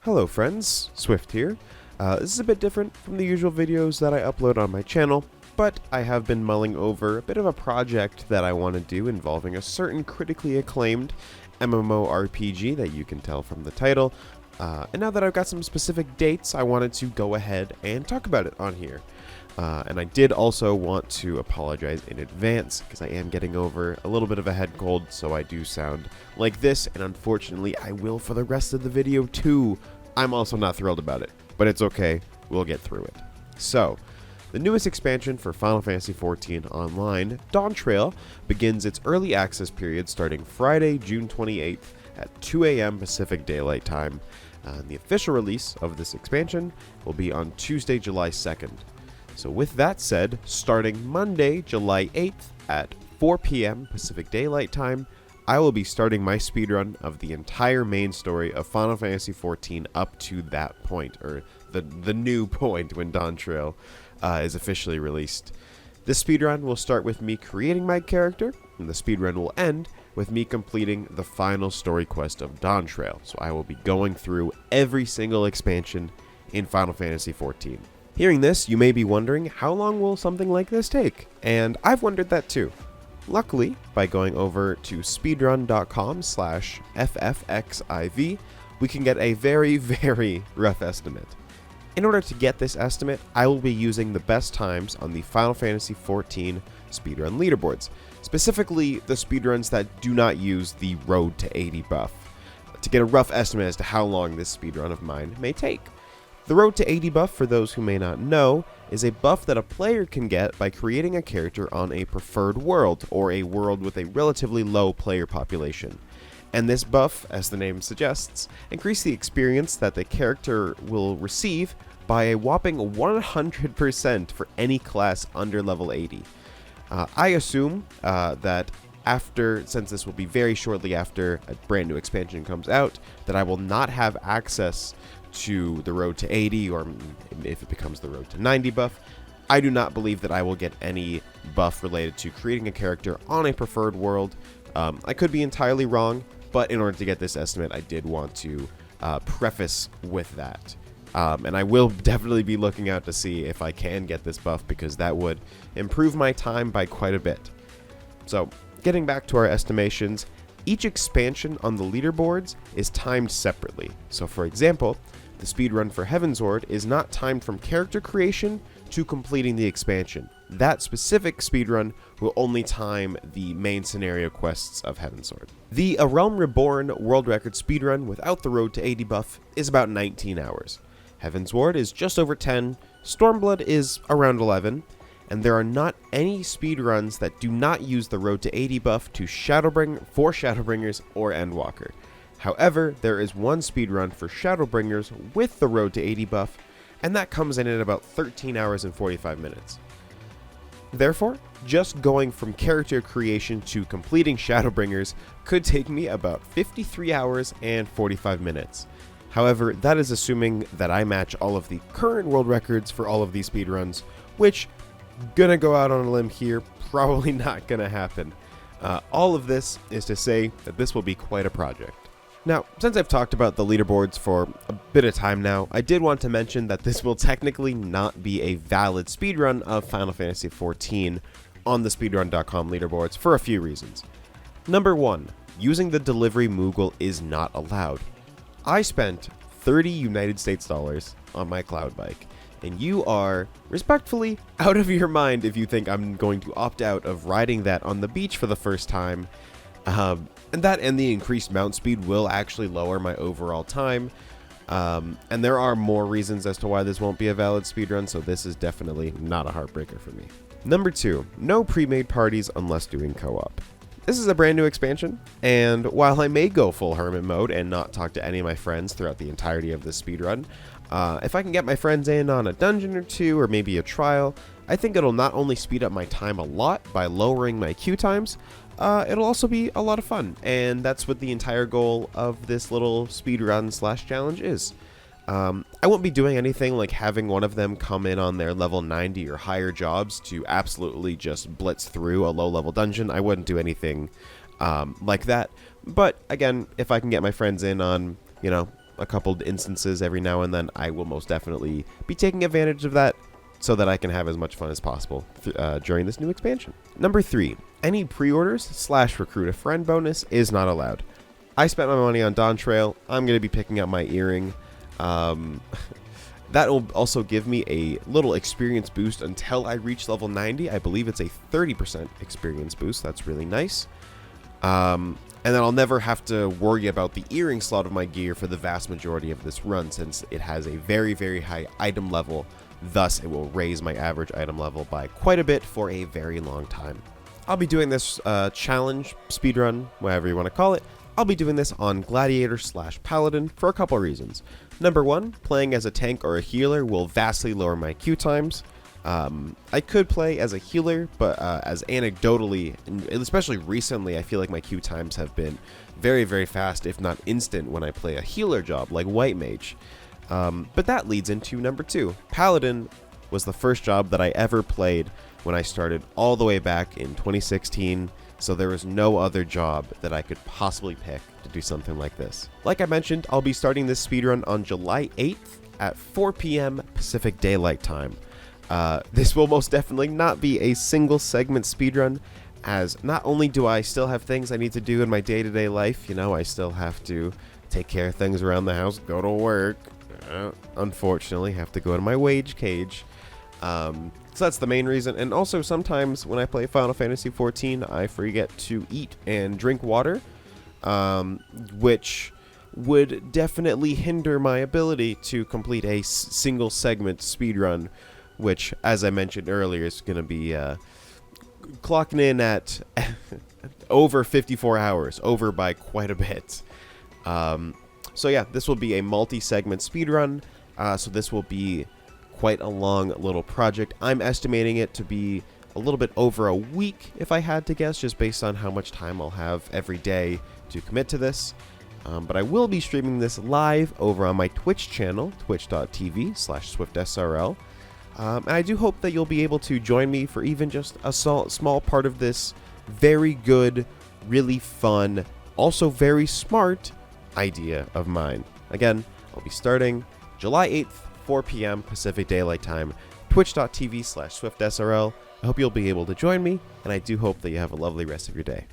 Hello friends, Swift here. This is a bit different from the usual videos that I upload on my channel, but I have been mulling over a bit of a project that I want to do involving a certain critically acclaimed MMORPG that you can tell from the title. And now that I've got some specific dates, I wanted to go ahead and talk about it on here. And I did also want to apologize in advance because I am getting over a little bit of a head cold, so I do sound like this, and unfortunately I will for the rest of the video too. I'm also not thrilled about it, but it's okay, we'll get through it. So, the newest expansion for Final Fantasy XIV Online, Dawntrail, begins its early access period starting Friday, June 28th at 2 a.m. Pacific Daylight Time. And the official release of this expansion will be on Tuesday, July 2nd. So with that said, starting Monday, July 8th at 4 p.m. Pacific Daylight Time, I will be starting my speedrun of the entire main story of Final Fantasy XIV up to that point, or the new point when Dawntrail is officially released. This speedrun will start with me creating my character, and the speedrun will end with me completing the final story quest of Dawntrail. So I will be going through every single expansion in Final Fantasy XIV. Hearing this, you may be wondering, how long will something like this take? And I've wondered that too. Luckily, by going over to speedrun.com/FFXIV, we can get a very, very rough estimate. In order to get this estimate, I will be using the best times on the Final Fantasy XIV speedrun leaderboards, specifically the speedruns that do not use the Road to 80 buff, to get a rough estimate as to how long this speedrun of mine may take. The Road to 80 buff, for those who may not know, is a buff that a player can get by creating a character on a preferred world, or a world with a relatively low player population. And this buff, as the name suggests, increases the experience that the character will receive by a whopping 100% for any class under level 80. I assume that since this will be very shortly after a brand new expansion comes out, that I will not have access to the Road to 80, or if it becomes the Road to 90 buff. I do not believe that I will get any buff related to creating a character on a preferred world. I could be entirely wrong, but in order to get this estimate, I did want to preface with that. And I will definitely be looking out to see if I can get this buff, because that would improve my time by quite a bit. So, getting back to our estimations, each expansion on the leaderboards is timed separately. So for example, the speedrun for Heavensward is not timed from character creation to completing the expansion. That specific speedrun will only time the main scenario quests of Heavensward. The A Realm Reborn world record speedrun without the Road to 80 buff is about 19 hours. Heavensward is just over 10, Stormblood is around 11, and there are not any speedruns that do not use the Road to 80 buff for Shadowbringers or Endwalker. However, there is one speedrun for Shadowbringers with the Road to 80 buff, and that comes in at about 13 hours and 45 minutes. Therefore, just going from character creation to completing Shadowbringers could take me about 53 hours and 45 minutes. However, that is assuming that I match all of the current world records for all of these speedruns, which, gonna go out on a limb here, probably not gonna happen. All of this is to say that this will be quite a project. Now, since I've talked about the leaderboards for a bit of time now, I did want to mention that this will technically not be a valid speedrun of Final Fantasy XIV on the speedrun.com leaderboards for a few reasons. Number one, using the delivery Moogle is not allowed. I spent 30 United States dollars on my cloud bike, and you are, respectfully, out of your mind if you think I'm going to opt out of riding that on the beach for the first time. And the increased mount speed will actually lower my overall time. And there are more reasons as to why this won't be a valid speedrun, so this is definitely not a heartbreaker for me. Number two, no pre-made parties unless doing co-op. This is a brand new expansion, and while I may go full hermit mode and not talk to any of my friends throughout the entirety of this speedrun, if I can get my friends in on a dungeon or two, or maybe a trial, I think it'll not only speed up my time a lot by lowering my queue times, it'll also be a lot of fun, and that's what the entire goal of this little speedrun/challenge is. I won't be doing anything like having one of them come in on their level 90 or higher jobs to absolutely just blitz through a low-level dungeon. I wouldn't do anything like that, but again, if I can get my friends in on, a couple instances every now and then, I will most definitely be taking advantage of that so that I can have as much fun as possible during this new expansion. Number 3, any pre-orders / recruit a friend bonus is not allowed. I spent my money on Dawntrail. I'm going to be picking up my earring. That will also give me a little experience boost until I reach level 90. I believe it's a 30% experience boost. That's really nice. And then I'll never have to worry about the earring slot of my gear for the vast majority of this run, since it has a very, very high item level. Thus, it will raise my average item level by quite a bit for a very long time. I'll be doing this challenge, speedrun, whatever you want to call it. I'll be doing this on Gladiator / Paladin for a couple reasons. Number 1, playing as a tank or a healer will vastly lower my queue times. I could play as a healer, but as anecdotally, and especially recently, I feel like my queue times have been very, very fast, if not instant, when I play a healer job like White Mage. But that leads into number 2. Paladin was the first job that I ever played when I started all the way back in 2016, so there was no other job that I could possibly pick to do something like this. Like I mentioned, I'll be starting this speedrun on July 8th at 4 p.m. Pacific Daylight Time. This will most definitely not be a single segment speedrun, as not only do I still have things I need to do in my day-to-day life, I still have to take care of things around the house, go to work, unfortunately have to go to my wage cage. So that's the main reason. And also sometimes when I play Final Fantasy XIV, I forget to eat and drink water, which would definitely hinder my ability to complete a single segment speedrun, which, as I mentioned earlier, is going to be clocking in at over 54 hours, over by quite a bit. So yeah, this will be a multi-segment speedrun, so this will be quite a long little project. I'm estimating it to be a little bit over a week, if I had to guess, just based on how much time I'll have every day to commit to this. But I will be streaming this live over on my Twitch channel, twitch.tv/SwiftSRL. And I do hope that you'll be able to join me for even just a small part of this very good, really fun, also very smart idea of mine. Again, I'll be starting July 8th, 4 p.m. Pacific Daylight Time, twitch.tv/SwiftSRL. I hope you'll be able to join me, and I do hope that you have a lovely rest of your day.